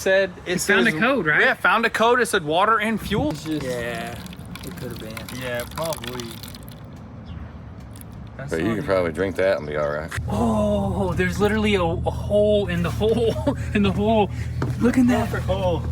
Said it found a code, right? Yeah, found a code. It said water and fuel. Yeah, it could have been. Yeah, probably. But you can probably drink that and be all right. Oh, there's literally a hole in the hole. In the hole. Look at that. hole.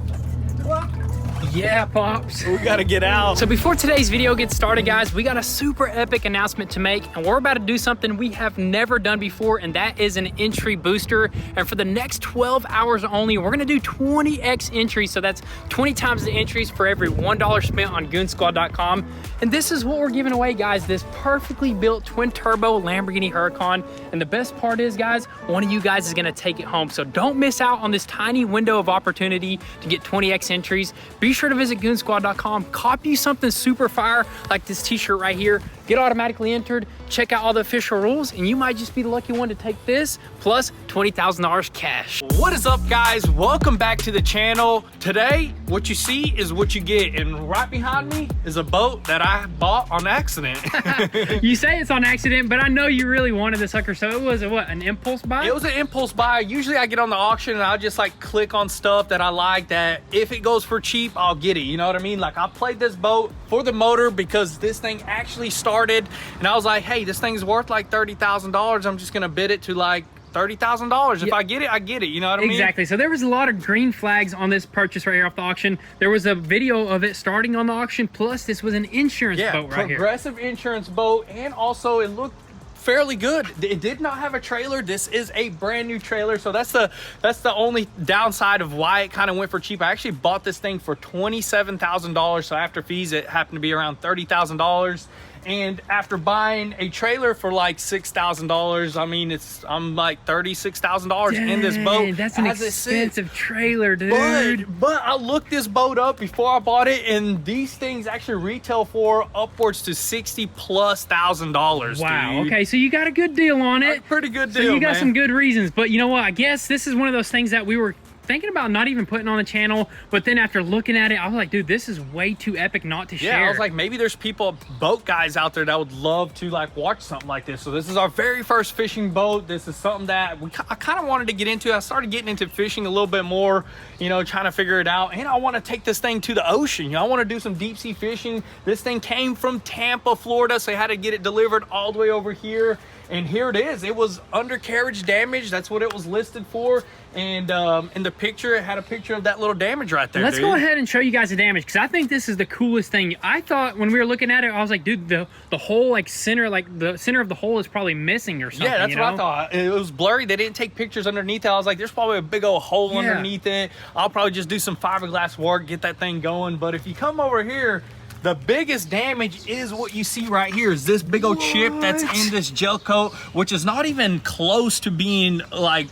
Yeah, Pops. We gotta get out. So before today's video gets started, guys, we got a super epic announcement to make, and we're about to do something we have never done before, and that is an entry booster. And for the next 12 hours only, we're gonna do 20x entries. So that's 20 times the entries for every $1 spent on goonzquad.com. And this is what we're giving away, guys, this perfectly built twin turbo Lamborghini Huracan. And the best part is, guys, one of you guys is gonna take it home. So don't miss out on this tiny window of opportunity to get 20x entries. Be sure to visit goonzquad.com, copy something super fire like this t-shirt right here, get automatically entered, check out all the official rules, and you might just be the lucky one to take this plus $20,000 cash. What is up, guys? Welcome back to the channel. Today, what you see is what you get, and right behind me is a boat that I bought on accident. You say it's on accident, but I know you really wanted the sucker, so it was a, what, an impulse buy? It was an impulse buy. Usually I get on the auction and I'll just like click on stuff that I like, that if it goes for cheap, I'll get it. You know what I mean? Like, I played this boat for the motor because this thing actually started, and I was like, hey, this thing's worth like $30,000. I'm just gonna bid it to like $30,000. If I get it, I get it. You know what I mean? Exactly. So there was a lot of green flags on this purchase right here off the auction. There was a video of it starting on the auction, plus this was an insurance boat right here. Progressive insurance boat, and also it looked fairly good. It did not have a trailer. This is a brand new trailer, so that's the only downside of why it kind of went for cheap. I actually bought this thing for $27,000, so after fees it happened to be around $30,000. And after buying a trailer for like $6,000, I mean, I'm like $36,000 in this boat. That's an expensive trailer, dude. But I looked this boat up before I bought it, and these things actually retail for upwards to $60,000+. Wow. Dude. Okay, so you got a good deal on it. A pretty good deal. So you got man. some good reasons. But you know what? I guess this is one of those things that we were thinking about not even putting on the channel, but then after looking at it, I was like, dude, this is way too epic not to share. Yeah, I was like, maybe there's people, boat guys out there that would love to like watch something like this. So this is our very first fishing boat. This is something that I kind of wanted to get into. I started getting into fishing a little bit more, you know, trying to figure it out. And I want to take this thing to the ocean. You know, I want to do some deep sea fishing. This thing came from Tampa, Florida, so I had to get it delivered all the way over here. And here it is. It was undercarriage damage. That's what it was listed for. And in the picture, it had a picture of that little damage right there. Let's go ahead and show you guys the damage, because I think this is the coolest thing. I thought when we were looking at it, I was like, dude, the whole like center, like the center of the hole is probably missing or something. Yeah, that's what I thought. It was blurry. They didn't take pictures underneath it. I was like, there's probably a big old hole underneath it. I'll probably just do some fiberglass work, get that thing going. But if you come over here, the biggest damage is what you see right here, is this big old chip that's in this gel coat, which is not even close to being like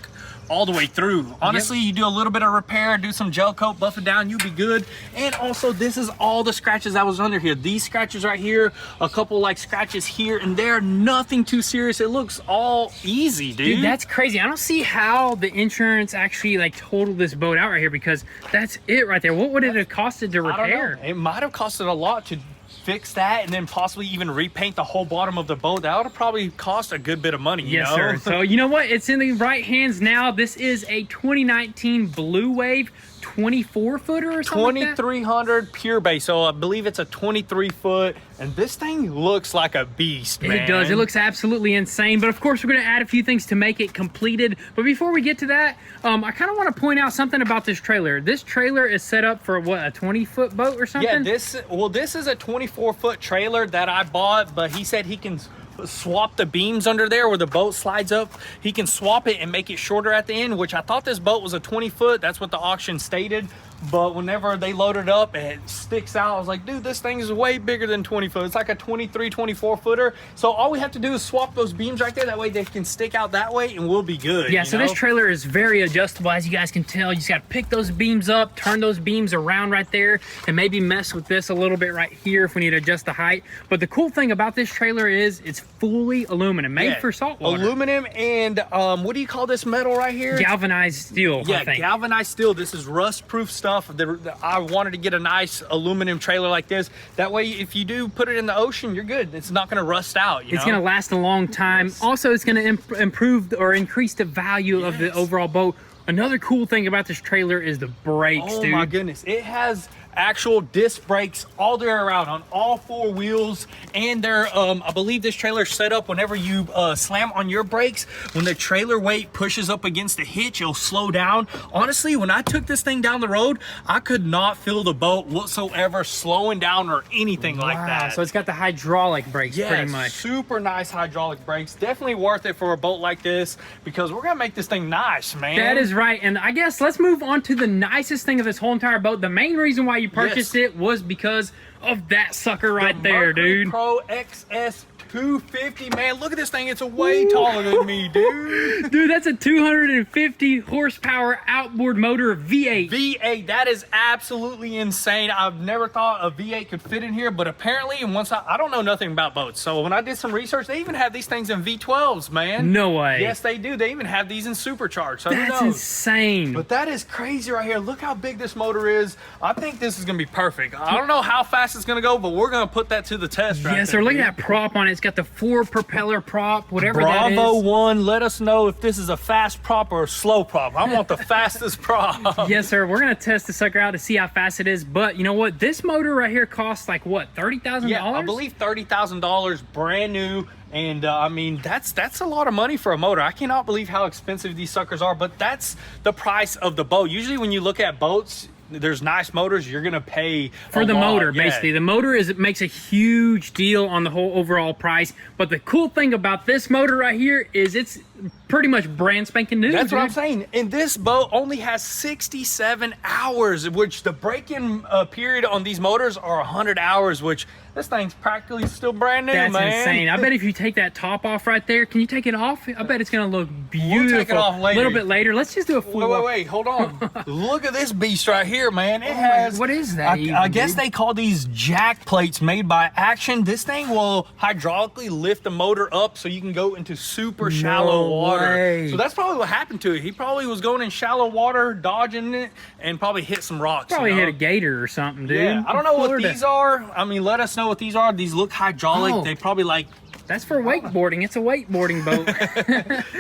all the way through. Honestly, you do a little bit of repair, do some gel coat, buff it down, you'll be good. And also, this is all the scratches that was under here. These scratches right here, a couple like scratches here and there, nothing too serious. It looks all easy, dude. Dude, that's crazy. I don't see how the insurance actually like totaled this boat out right here, because that's it right there. What would it have costed to repair? I don't know. It might have costed a lot to fix that, and then possibly even repaint the whole bottom of the boat. That would have probably cost a good bit of money. Yes, you know? sir. So you know what? It's in the right hands now. This is a 2019 Blue Wave 24-footer or something 2300 pure base. So I believe it's a 23-foot, and this thing looks like a beast, man. It does. It looks absolutely insane. But of course, we're going to add a few things to make it completed. But before we get to that, I kind of want to point out something about this trailer. This trailer is set up for what, a 20-foot boat or something? Yeah, this is a 24-foot trailer that I bought, but he said he can swap the beams under there where the boat slides up. He can swap it and make it shorter at the end, which I thought this boat was a 20-foot. That's what the auction stated. But whenever they loaded up, it sticks out. I was like, dude, this thing is way bigger than 20 foot. It's like a 23, 24 footer. So all we have to do is swap those beams right there. That way they can stick out that way and we'll be good. Yeah, so this trailer is very adjustable. As you guys can tell, you just got to pick those beams up, turn those beams around right there, and maybe mess with this a little bit right here if we need to adjust the height. But the cool thing about this trailer is it's fully aluminum, made for saltwater. Aluminum and what do you call this metal right here? Galvanized steel. Yeah, galvanized steel. This is rust-proof stuff. I wanted to get a nice aluminum trailer like this. That way, if you do put it in the ocean, you're good. It's not going to rust out. It's going to last a long time. Also, it's going to improve or increase the value of the overall boat. Another cool thing about this trailer is the brakes, Oh dude. my goodness, it has actual disc brakes all the way around on all 4 wheels, and they're I believe this trailer set up whenever you slam on your brakes, when the trailer weight pushes up against the hitch, it'll slow down. Honestly, when I took this thing down the road, I could not feel the boat whatsoever slowing down or anything like that. So it's got the hydraulic brakes, pretty much. Super nice hydraulic brakes. Definitely worth it for a boat like this, because we're gonna make this thing nice, man. That is right. And I guess let's move on to the nicest thing of this whole entire boat. The main reason why you purchased it was because of that sucker right there, Mercury dude. Pro XS 250, man. Look at this thing. It's way taller than me, dude. Dude, that's a 250 horsepower outboard motor V8. V8, that is absolutely insane. I've never thought a V8 could fit in here, but apparently, once I don't know nothing about boats, so when I did some research, they even have these things in V12s, man. No way. Yes, they do. They even have these in supercharged. So That's who knows? insane. But that is crazy right here. Look how big this motor is. I think this is gonna be perfect. I don't know how fast it's gonna go, but we're gonna put that to the test right Yes, there, sir. Look dude. at that prop on it. It's got the 4 propeller prop, whatever that is. Bravo 1, let us know if this is a fast prop or a slow prop. I want the fastest prop. Yes, sir. We're gonna test the sucker out to see how fast it is. But you know what? This motor right here costs like what, $30,000? Yeah, I believe $30,000, brand new. And I mean, that's a lot of money for a motor. I cannot believe how expensive these suckers are, but that's the price of the boat. Usually when you look at boats, there's nice motors, you're gonna pay for the motor, basically. The motor it makes a huge deal on the whole overall price. But the cool thing about this motor right here is it's pretty much brand spanking new. That's dude. what I'm saying. And this boat only has 67 hours, which the break-in period on these motors are 100 hours, which this thing's practically still brand new, That's man. insane. I bet if you take that top off right there, can you take it off? I bet it's gonna look beautiful. We'll take it off later. A little bit later. Let's just do a full Wait, hold on. Look at this beast right here, man. It has... What is that even, I guess dude? they call these jack plates made by Action. This thing will hydraulically lift the motor up so you can go into super shallow water. way. So that's probably what happened to it. He probably was going in shallow water, dodging it, and probably hit some rocks. Probably you know? hit a gator or something, dude. Yeah, I don't know what Florida. these are. I mean, let us know what these are. These look hydraulic. Oh. They probably like... That's for wakeboarding. It's a wakeboarding boat.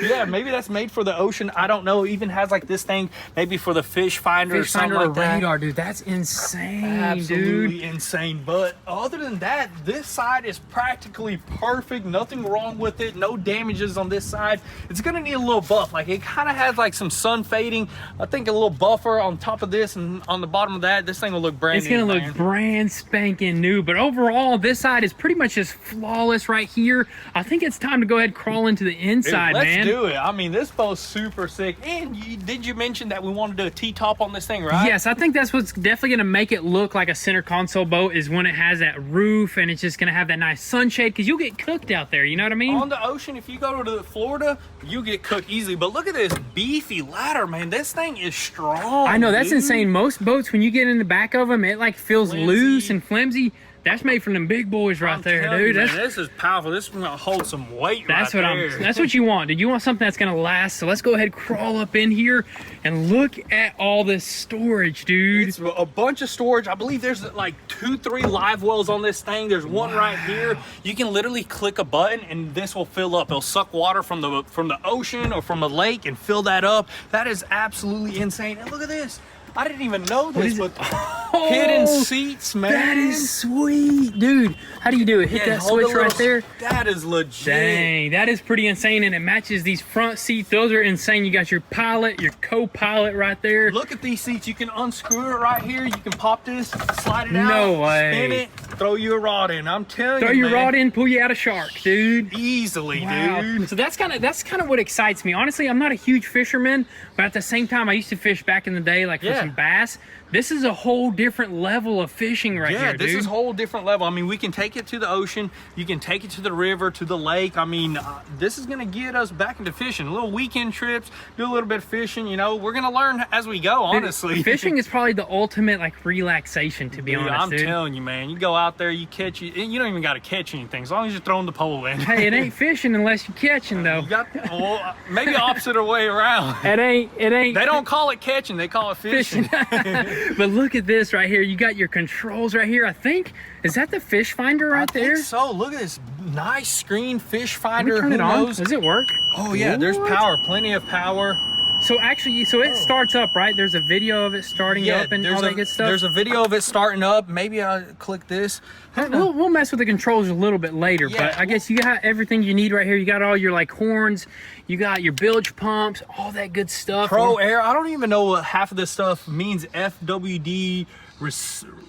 Yeah, maybe that's made for the ocean. I don't know. It even has like this thing maybe for the fish finder or Fish something finder or like that. radar, dude. That's insane, Absolutely dude. insane. But other than that, this side is practically perfect. Nothing wrong with it. No damages on this side. It's gonna need a little buff. Like it kind of has like some sun fading. I think a little buffer on top of this and on the bottom of that. This thing will look brand It's new. gonna man. look brand spanking new. But overall, this side is pretty much just flawless right here. I think it's time to go ahead and crawl into the inside, Let's man. do it. I mean, this boat's super sick. And did you mention that we want to do a T-top on this thing, right? Yes, I think that's what's definitely going to make it look like a center console boat is when it has that roof and it's just going to have that nice sunshade because you'll get cooked out there. You know what I mean? On the ocean, if you go to Florida, you get cooked easily. But look at this beefy ladder, man. This thing is strong. I know, that's dude. insane. Most boats, when you get in the back of them, it like feels Flimsy. loose and flimsy. That's made from them big boys right I'm there, telling dude. you, That's man, this is powerful. This is gonna hold some weight. That's right what there. that's what you want, dude. You want something that's gonna last. So let's go ahead, crawl up in here and look at all this storage, dude. It's a bunch of storage. I believe there's like 2-3 live wells on this thing. There's one right here. You can literally click a button and this will fill up. It'll suck water from the ocean or from a lake and fill that up. That is absolutely insane. And look at this. I didn't even know this, but hidden seats, man. That is sweet, dude. How do you do it? Hit Yeah, that hold the switch right little- there. That is legit. Dang, that is pretty insane, and it matches these front seats. Those are insane. You got your pilot, your co-pilot right there. Look at these seats. You can unscrew it right here. You can pop this, slide it out, No way. spin it, throw you a rod in. I'm telling Throw you, your man, rod in, pull you out a shark, dude. easily, Wow. dude. So that's kind of what excites me. Honestly, I'm not a huge fisherman, but at the same time, I used to fish back in the day, like for Yeah. some bass. This is a whole different level of fishing right Yeah, here, this dude. is a whole different level. I mean, we can take it to the ocean. You can take it to the river, to the lake. I mean, this is going to get us back into fishing. Little weekend trips, do a little bit of fishing. You know, we're going to learn as we go, Dude, honestly. fishing is probably the ultimate like relaxation, to be Dude, honest, I'm dude. telling you, man. You go out there, you catch it. You don't even got to catch anything as long as you're throwing the pole in. Hey, it ain't fishing unless you're catching, though. You got, well, maybe opposite way around. It ain't. They don't call it catching, they call it fishing. But look at this right here. You got your controls right here. I think, is that the fish finder right I think there? so. Look at this nice screen fish Can finder. we turn Who it on? knows? Does it work? Oh yeah, there's What? power, plenty of power. So actually, so it starts up, right? There's a video of it starting up and all that good stuff. There's a video of it starting up. Maybe I'll click this. We'll mess with the controls a little bit later, Yeah. but I guess you got everything you need right here. You got all your like horns, you got your bilge pumps, all that good stuff. Pro Air. I don't even know what half of this stuff means. FWD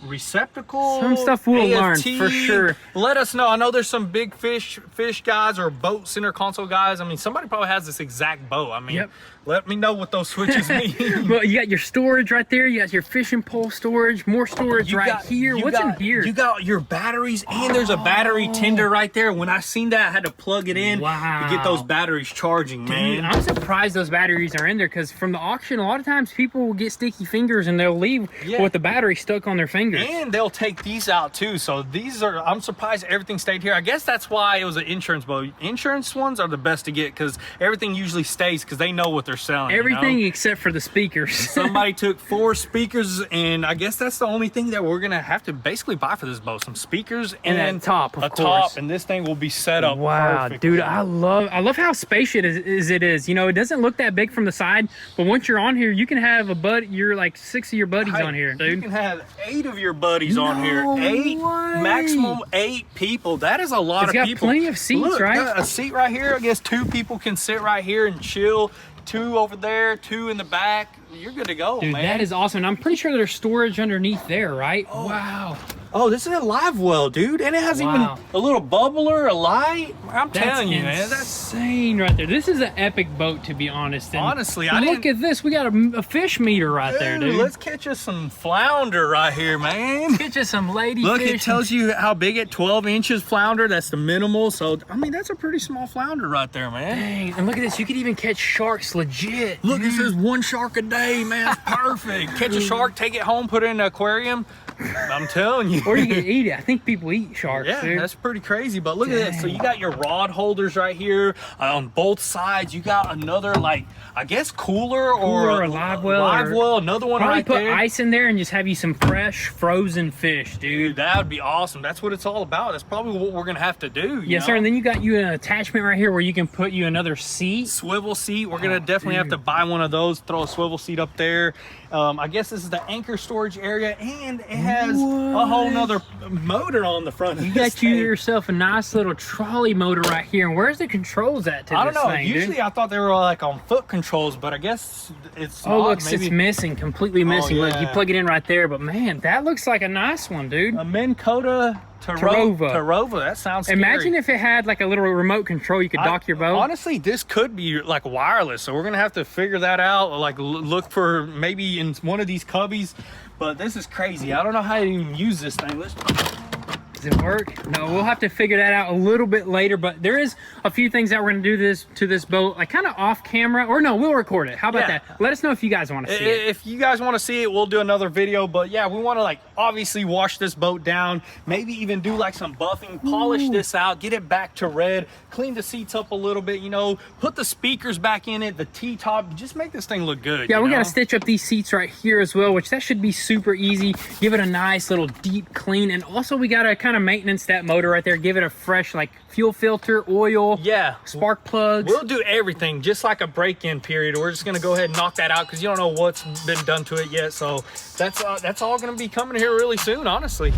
receptacle. Some stuff we'll learn AFT. for sure. Let us know. I know there's some big fish guys or boat center console guys. I mean, somebody probably has this exact boat. I mean, Yep. let me know what those switches mean. Well, you got your storage right there. You got your fishing pole storage, more storage here. What's in here? You got your batteries, and there's a battery tender right there. When I seen that, I had to plug it in to get those batteries charging, man. Dude, I'm surprised those batteries are in there because from the auction, a lot of times people will get sticky fingers and they'll leave with the battery stuck on their fingers. And they'll take these out too. So these are, I'm surprised everything stayed here. I guess that's why it was an insurance boat. Insurance ones are the best to get because everything usually stays because they know what they're selling. Everything you know? except for the speakers. Somebody took 4 speakers, and I guess that's the only thing that we're gonna have to basically buy for this boat. Some speakers and a top, of course. top, and this thing will be set up. Wow, perfectly. dude, I love how spacious it is. You know, it doesn't look that big from the side, but once you're on here, you can have you're like 6 of your buddies on here, dude. You can have 8 of your buddies on here. No 8, way. maximum 8 people. That is a lot It's of got people. plenty of seats, Look, right? got a seat right here. I guess 2 people can sit right here and chill. 2 over there, 2 in the back. You're good to go, Dude, man. that is awesome. And I'm pretty sure there's storage underneath there, right? Oh. Wow. Oh, this is a live well, dude. And it has even a little bubbler, a light. I'm telling you, man. That's insane right there. This is an epic boat, to be honest. And honestly, look at this. We got a fish meter right there, dude. Let's catch us some flounder right here, man. Get you some lady Look, fish. it tells you how big at 12 inches flounder. That's the minimal. So, I mean, that's a pretty small flounder right there, man. Dang. And look at this. You could even catch sharks legit. Look, it says 1 shark a day, man. That's perfect. Catch a shark, take it home, put it in an aquarium. I'm telling you. Or you can eat it. I think people eat sharks, yeah, dude. That's pretty crazy. But look at this. So you got your rod holders right here on both sides. You got another, like, I guess cooler or a live well. Another one probably right put there. ice in there and just have you some fresh frozen fish, dude. Dude, that would be awesome. That's what it's all about. That's probably what we're gonna have to do. Yes, sir. And then you got you an attachment right here where you can put you another seat. Swivel seat. We're gonna definitely have to buy one of those. Throw a swivel seat up there. I guess this is the anchor storage area, and it has a whole nother motor on the front. You got yourself a nice little trolley motor right here. And where's the controls at to I don't this know. thing, Usually dude? I thought they were like on foot controls, but I guess it's Oh, not. look, Maybe it's missing, completely missing. Look, you yeah. plug it in right there. But man, that looks like a nice one, dude. a Minn Kota Tarova. That sounds scary. Imagine if it had like a little remote control you could dock your boat. Honestly, this could be like wireless, so we're gonna have to figure that out. Like look for maybe in one of these cubbies. But this is crazy. I don't know how to even use this thing. Does it work? No, we'll have to figure that out a little bit later, but there is a few things that we're gonna do to this boat, like kind of off camera, or no, we'll record it. How about that? Let us know if you guys want to see it. If you guys want to see it, we'll do another video, but yeah, we want to like obviously wash this boat down, maybe even do like some buffing, polish this out, get it back to red, clean the seats up a little bit, you know, put the speakers back in it, the T-top, just make this thing look good. Yeah, we know? gotta stitch up these seats right here as well, which that should be super easy. Give it a nice little deep clean, and also we gotta kind of maintenance that motor right there, give it a fresh like fuel filter, oil, spark plugs. We'll do everything, just like a break-in period. We're just gonna go ahead and knock that out because you don't know what's been done to it yet. So that's all gonna be coming here really soon, honestly.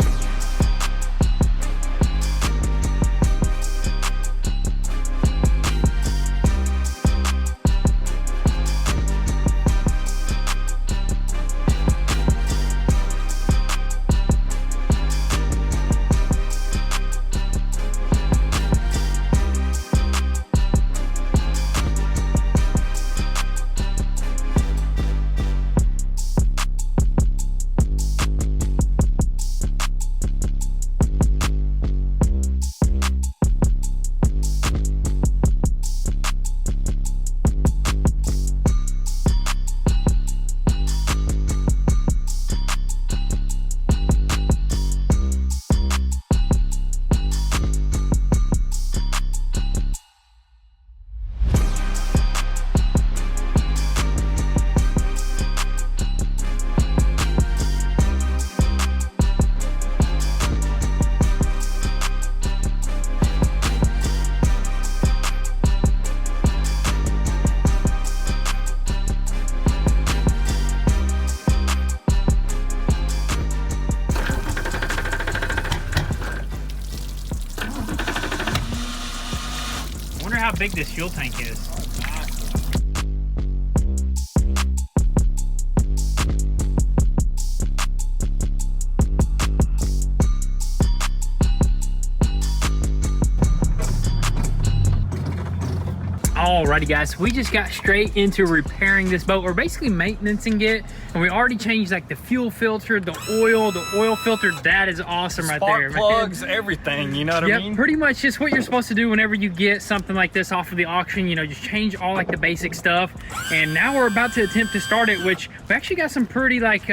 big this fuel tank is. Alrighty guys, we just got straight into repairing this boat. We're basically maintaining it, and we already changed like the fuel filter, the oil filter. That is awesome right there. Spark plugs, everything, you know what I mean? Pretty much just what you're supposed to do whenever you get something like this off of the auction. You know, just change all like the basic stuff. And now we're about to attempt to start it, which we actually got some pretty like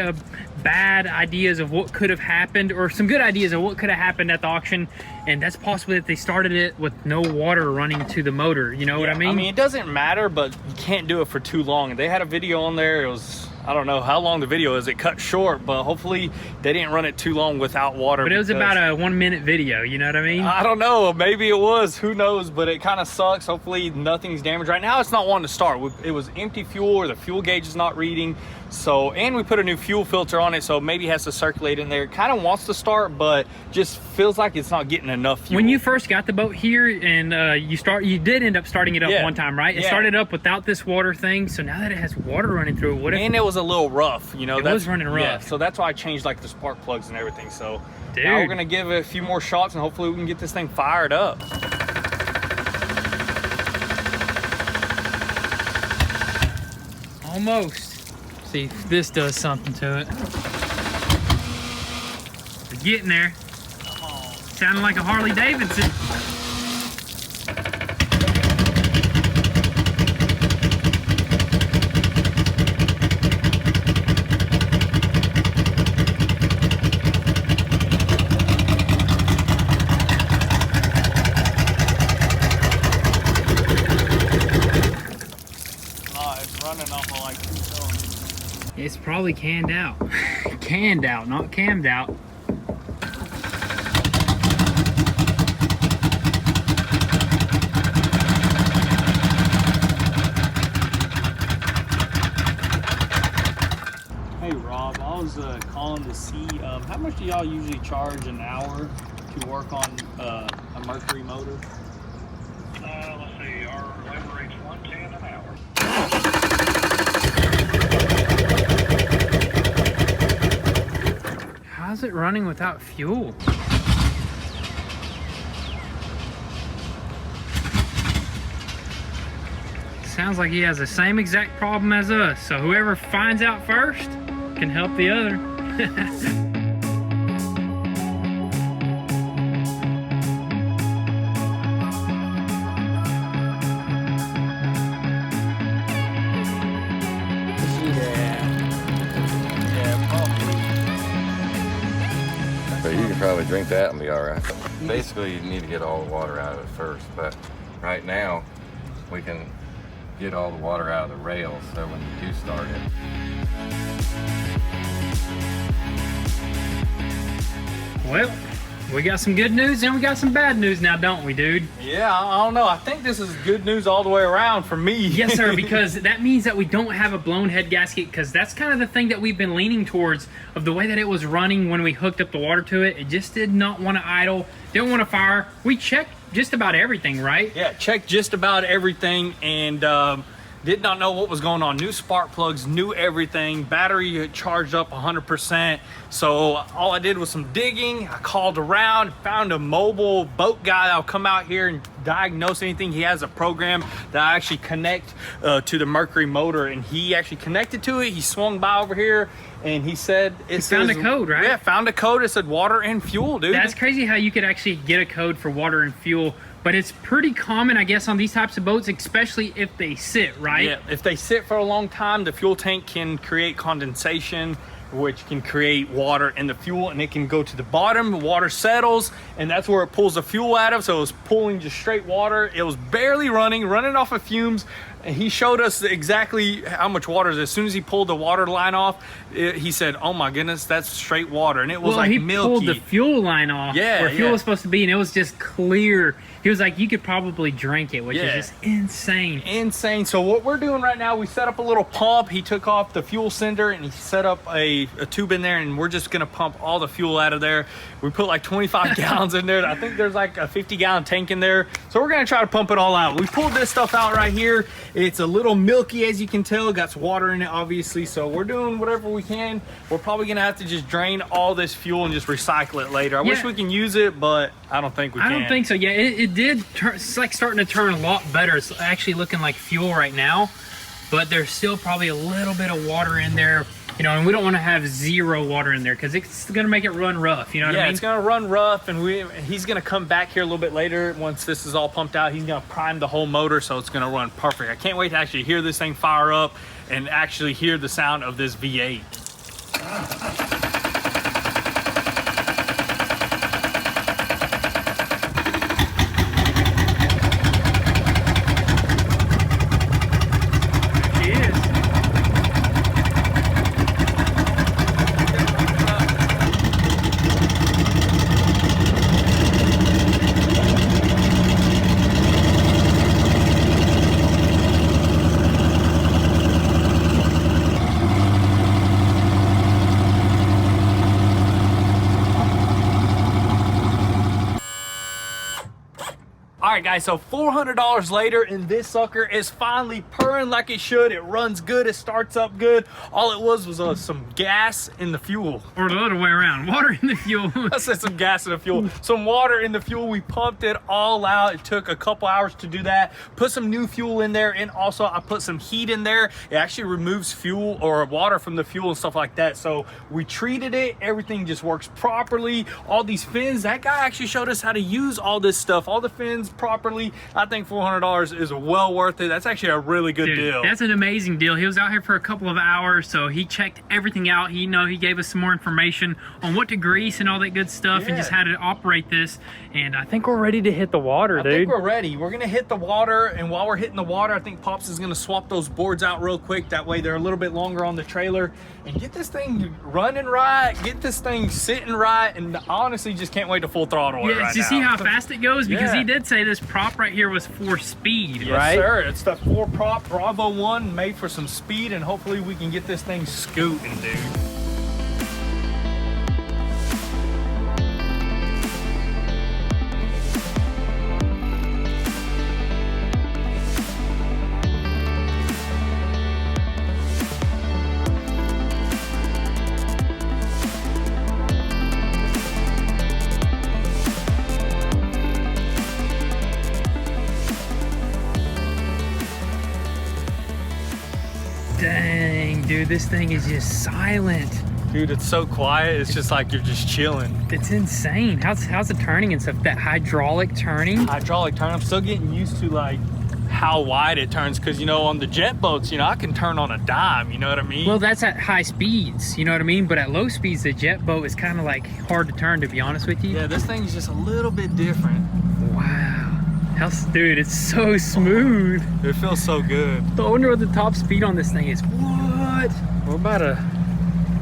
bad ideas of what could have happened, or some good ideas of what could have happened at the auction. And that's possibly that they started it with no water running to the motor. You know what I mean? I mean, it doesn't matter, but you can't do it for too long. They had a video on there. It was, I don't know how long the video is. It cut short, but hopefully they didn't run it too long without water. But it was about a 1 minute video, you know what I mean? I don't know, maybe it was, who knows, but it kind of sucks. Hopefully nothing's damaged. Right now it's not wanting to start. It was empty fuel, or the fuel gauge is not reading. So, and we put a new fuel filter on it, so maybe it has to circulate in there. It kind of wants to start, but just feels like it's not getting enough fuel. When you first got the boat here and you did end up starting it up one time, right? It started up without this water thing, so now that it has water running through it, what if... And it was a little rough, you know. It was running rough. Yeah, so that's why I changed like the spark plugs and everything. So dude, now we're gonna give it a few more shots and hopefully we can get this thing fired up. Almost. See if this does something to it. We're getting there. Sounding like a Harley Davidson. It's probably canned out. Canned out, not cammed out. Hey Rob, I was calling to see how much do y'all usually charge an hour to work on a Mercury motor? Let's see, our labor rate's $110 an hour. How's it running without fuel? Sounds like he has the same exact problem as us, so whoever finds out first can help the other. So you can probably drink that and be all right. Basically, you need to get all the water out of it first, but right now we can get all the water out of the rails so when you do start it. Well, we got some good news and we got some bad news now, don't we, dude? Yeah, I don't know. I think this is good news all the way around for me. Yes, sir, because that means that we don't have a blown head gasket, because that's kind of the thing that we've been leaning towards of the way that it was running when we hooked up the water to it. It just did not want to idle, didn't want to fire. We checked just about everything, right? Yeah, checked just about everything and did not know what was going on. New spark plugs, new everything. Battery had charged up 100%. So all I did was some digging. I called around, found a mobile boat guy that'll come out here and diagnose anything. He has a program that I actually connect to the Mercury motor, and he actually connected to it. He swung by over here and he said it found a code, right? Yeah, found a code. It said water and fuel, dude. That's crazy how you could actually get a code for water and fuel. But it's pretty common, I guess, on these types of boats, especially if they sit, right? Yeah, if they sit for a long time, the fuel tank can create condensation, which can create water in the fuel, and it can go to the bottom, the water settles, and that's where it pulls the fuel out of. So it was pulling just straight water. It was barely running off of fumes, he showed us exactly how much water is. As soon as he pulled the water line off, he said, "Oh my goodness, that's straight water," and it was like he milky. pulled the fuel line off, where fuel was supposed to be, and it was just clear. He was like, you could probably drink it, which is just insane. Insane. So what we're doing right now, we set up a little pump. He took off the fuel sender and he set up a tube in there, and we're just gonna pump all the fuel out of there. We put like 25 gallons in there. I think there's like a 50-gallon tank in there. So we're gonna try to pump it all out. We pulled this stuff out right here. It's a little milky, as you can tell. Got some water in it, obviously. So we're doing whatever we can. We're probably gonna have to just drain all this fuel and just recycle it later. I wish we can use it, but I don't think we can. I don't think so. Yeah, it did turn. It's like starting to turn a lot better. It's actually looking like fuel right now, but there's still probably a little bit of water in there. You know, and we don't want to have zero water in there because it's going to make it run rough. You know what I mean? Yeah, it's going to run rough, and he's going to come back here a little bit later once this is all pumped out. He's going to prime the whole motor, so it's going to run perfect. I can't wait to actually hear this thing fire up and actually hear the sound of this V8. All right, guys, so $400 later, and this sucker is finally purring like it should. It runs good, it starts up good. All it was some gas in the fuel. Or the other way around, water in the fuel. I said some gas in the fuel. Some water in the fuel. We pumped it all out. It took a couple hours to do that. Put some new fuel in there, and also I put some heat in there. It actually removes fuel or water from the fuel and stuff like that. So we treated it. Everything just works properly. All these fins, that guy actually showed us how to use all this stuff, all the fins properly. I think $400 is well worth it. That's actually a really good deal. That's an amazing deal. He was out here for a couple of hours, so he checked everything out. He gave us some more information on what to grease and all that good stuff, and just how to operate this. And I think we're ready to hit the water, dude. I think we're ready. We're gonna hit the water, and while we're hitting the water, I think Pops is gonna swap those boards out real quick. That way they're a little bit longer on the trailer, and get this thing running right, get this thing sitting right, and honestly just can't wait to full throttle it right now. You see how fast it goes? Because he did say this prop right here was for speed, right? Yes, sir. It's the 4-prop Bravo 1 made for some speed, and hopefully we can get this thing scooting, dude. Dang, dude, this thing is just silent. Dude, it's so quiet. It's just like you're just chilling. It's insane. How's the turning and stuff? That hydraulic turning? Hydraulic turn. I'm still getting used to like how wide it turns, because on the jet boats, I can turn on a dime, you know what I mean? Well, that's at high speeds, you know what I mean? But at low speeds, the jet boat is kind of like hard to turn, to be honest with you. Yeah, this thing is just a little bit different. Wow. Dude, it's so smooth. It feels so good. I wonder what the top speed on this thing is. What? We're about to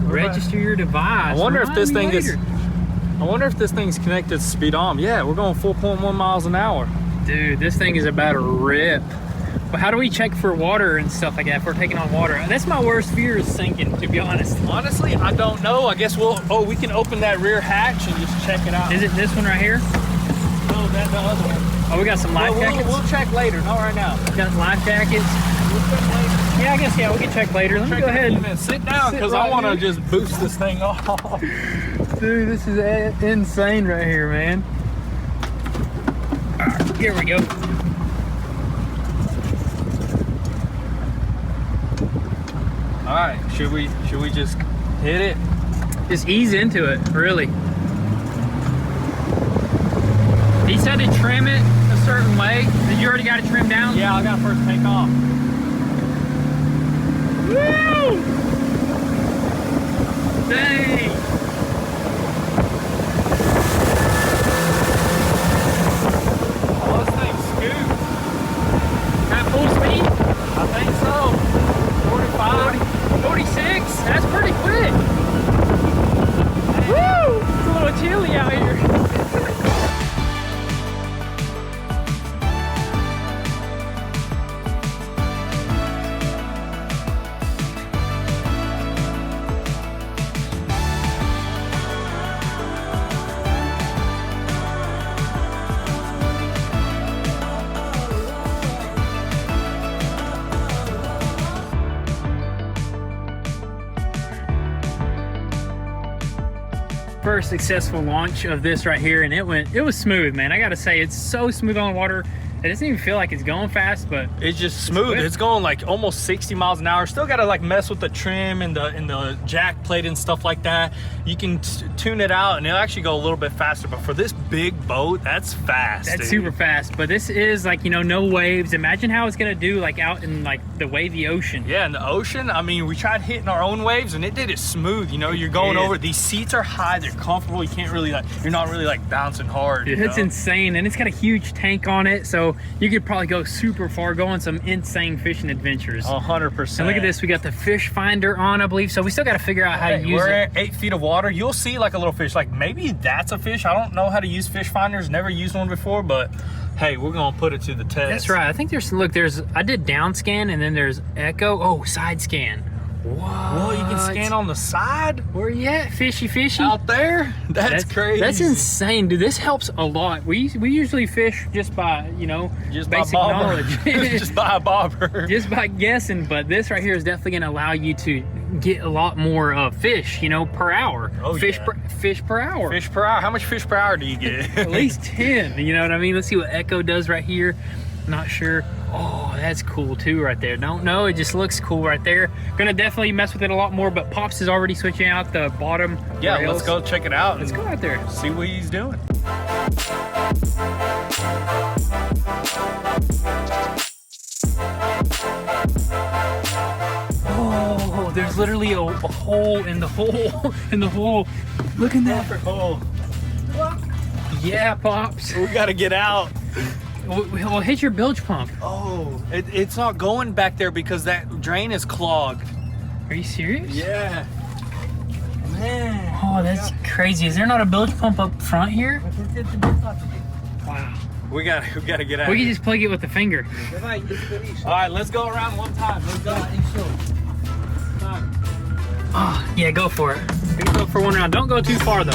register your device. I wonder if this thing is. I wonder if this thing's connected to speedometer. Yeah, we're going 4.1 miles an hour. Dude, this thing is about to rip. But how do we check for water and stuff like that if we're taking on water? That's my worst fear, is sinking, to be honest. Honestly, I don't know. I guess we can open that rear hatch and just check it out. Is it this one right here? No, that's the other one. Oh, we got some life jackets? We'll check later, not right now. We got life jackets. Yeah, I guess, we can check later. Let me go ahead and sit down, because I want to just boost this thing off. Dude, this is insane right here, man. All right, here we go. All right, should we just hit it? Just ease into it, really. He said to trim it a certain way. Did you already got it trimmed down? Yeah, I got to first take off. Woo! Dang! Oh, this thing's scoots. At full speed? I first successful launch of this right here, and it was smooth, man. I gotta say, it's so smooth on the water. It doesn't even feel like it's going fast, but it's just smooth. It's going like almost 60 miles an hour. Still gotta like mess with the trim and the jack plate and stuff like that. You can tune it out and it'll actually go a little bit faster. But for this big boat, that's fast. That's dude. super fast. But this is like, you know, no waves. Imagine how it's gonna do like out in like the wavy ocean. Yeah, in the ocean. I mean, we tried hitting our own waves and it did it smooth. You know, you're going over. These seats are high. They're comfortable. You can't really like. You're not really like bouncing hard. Dude, it's insane, and it's got a huge tank on it, so you could probably go super far, go on some insane fishing adventures. 100%. And look at this, we got the fish finder on, I believe, so we still got to figure out how to use we're it. at 8 feet of water. You'll see like a little fish. Like maybe that's a fish. I don't know how to use fish finders. Never used one before, but hey, we're gonna put it to the test. That's right. I think I did down scan, and then there's echo. Oh, side scan. Whoa, you can scan on the side? Where you at, fishy? Out there? That's crazy. That's insane, dude. This helps a lot. We usually fish just by, you know, just basic by knowledge. Just by a bobber. Just by guessing, but this right here is definitely gonna allow you to get a lot more fish, you know, per hour. Oh, fish yeah. Fish per hour. Fish per hour. How much fish per hour do you get? At least 10, you know what I mean? Let's see what echo does right here. Not sure. Oh, that's cool too right there. Don't know, it just looks cool right there. Gonna definitely mess with it a lot more, but Pops is already switching out the bottom Yeah, rails. let's go check it out. Let's go out there. See what he's doing. Oh, there's literally a hole in the hole in the hole. Look at that. Oh, Yeah, Pops. we gotta get out. Well, hit your bilge pump. Oh, it's not going back there because that drain is clogged. Are you serious? Yeah. Man. Oh, that's crazy. Is there not a bilge pump up front here? Wow. We gotta get out. We can just plug it with the finger. All right, let's go around one time. Let's go. Oh, yeah, go for it. Go for one round. Don't go too far though.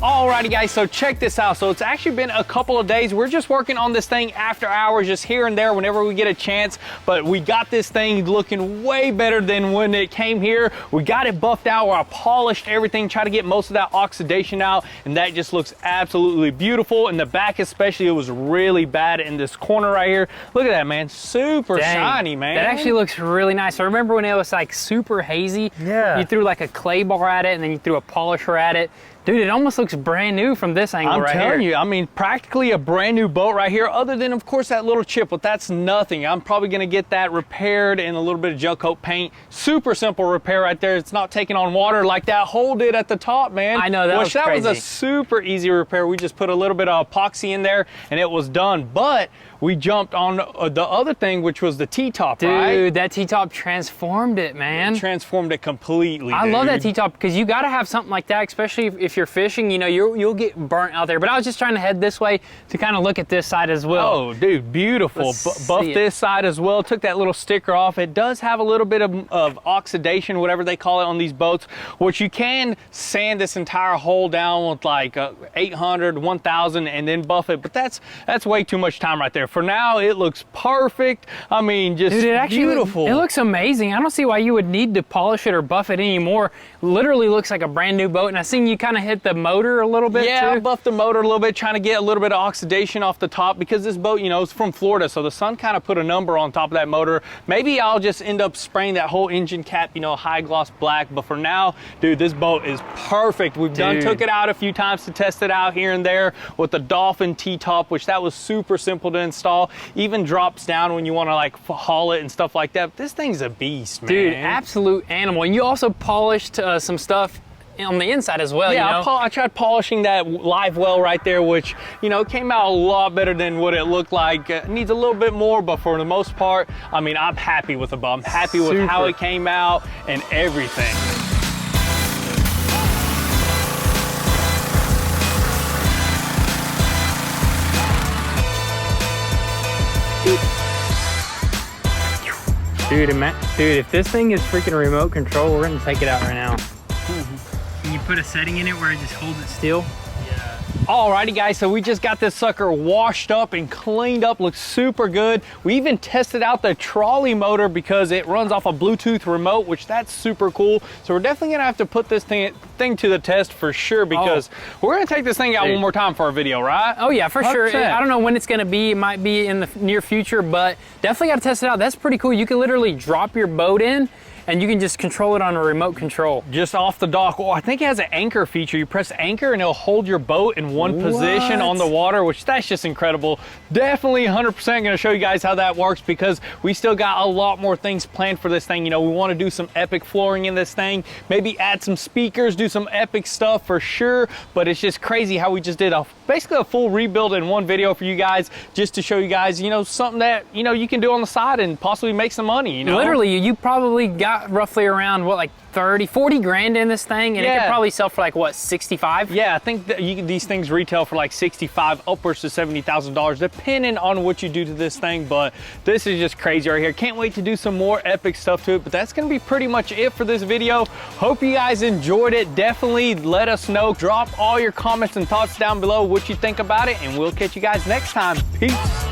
Alrighty guys, so check this out. So it's actually been a couple of days. We're just working on this thing after hours, just here and there whenever we get a chance. But we got this thing looking way better than when it came here. We got it buffed out where I polished everything, try to get most of that oxidation out, and that just looks absolutely beautiful. In the back especially, it was really bad in this corner right here. Look at that, man. Super shiny, man. That actually looks really nice. I remember when it was like super hazy. Yeah. You threw like a clay bar at it and then you threw a polisher at it. Dude, it almost looks brand new from this angle right here. I'm telling you, I mean, practically a brand new boat right here, other than, of course, that little chip, but that's nothing. I'm probably gonna get that repaired in a little bit of gel coat paint. Super simple repair right there. It's not taking on water like that hole did at the top, man. I know, that was crazy. That was a super easy repair. We just put a little bit of epoxy in there and it was done. But we jumped on the other thing, which was the T-top, right? Dude, that T-top transformed it, man. It transformed it completely, I love that T-top because you got to have something like that, especially if you're fishing. You know, you'll get burnt out there. But I was just trying to head this way to kind of look at this side as well. Oh, dude, beautiful. Buff this side as well. Took that little sticker off. It does have a little bit of oxidation, whatever they call it on these boats, which you can sand this entire hole down with like 800, 1000 and then buff it. But that's way too much time right there. For now, it looks perfect. I mean, just dude, it actually beautiful. It looks amazing. I don't see why you would need to polish it or buff it anymore. Literally looks like a brand new boat. And I seen you kind of hit the motor a little bit Yeah, too. I buffed the motor a little bit, trying to get a little bit of oxidation off the top because this boat, you know, is from Florida, so the sun kind of put a number on top of that motor. Maybe I'll just end up spraying that whole engine cap, you know, high gloss black. But for now, dude, this boat is perfect. We've took it out a few times to test it out here and there with the Dolphin T-top, which that was super simple to install. Even drops down when you want to like haul it and stuff like that. But this thing's a beast, man. Dude, absolute animal. And you also polished some stuff on the inside as well. Yeah, you know? I tried polishing that live well right there, which, you know, came out a lot better than what it looked like. Needs a little bit more, but for the most part, I mean, I'm happy with the boat. I'm happy with how it came out and everything. Dude, if this thing is freaking remote control, we're gonna take it out right now. Can you put a setting in it where it just holds it still? Yeah. Alrighty guys, so we just got this sucker washed up and cleaned up, looks super good. We even tested out the trolley motor because it runs off a Bluetooth remote, which that's super cool. So we're definitely gonna have to put this thing to the test for sure because we're gonna take this thing out one more time for our video, right? Oh yeah, for 100%. sure. I don't know when it's gonna be. It might be in the near future, but definitely gotta test it out. That's pretty cool. You can literally drop your boat in and you can just control it on a remote control. Just off the dock. Well, I think it has an anchor feature. You press anchor and it'll hold your boat in one position on the water, which that's just incredible. Definitely 100% gonna show you guys how that works because we still got a lot more things planned for this thing. You know, we wanna do some epic flooring in this thing, maybe add some speakers, do some epic stuff for sure, but it's just crazy how we just did basically a full rebuild in one video for you guys, just to show you guys, you know, something that, you know, you can do on the side and possibly make some money, you know? Literally, you probably got roughly around, what, like 30, 40 grand in this thing, and it could probably sell for like, what, 65? Yeah, I think that these things retail for like 65, upwards to $70,000, depending on what you do to this thing, but this is just crazy right here. Can't wait to do some more epic stuff to it, but that's gonna be pretty much it for this video. Hope you guys enjoyed it. Definitely let us know. Drop all your comments and thoughts down below what you think about it, and we'll catch you guys next time. Peace.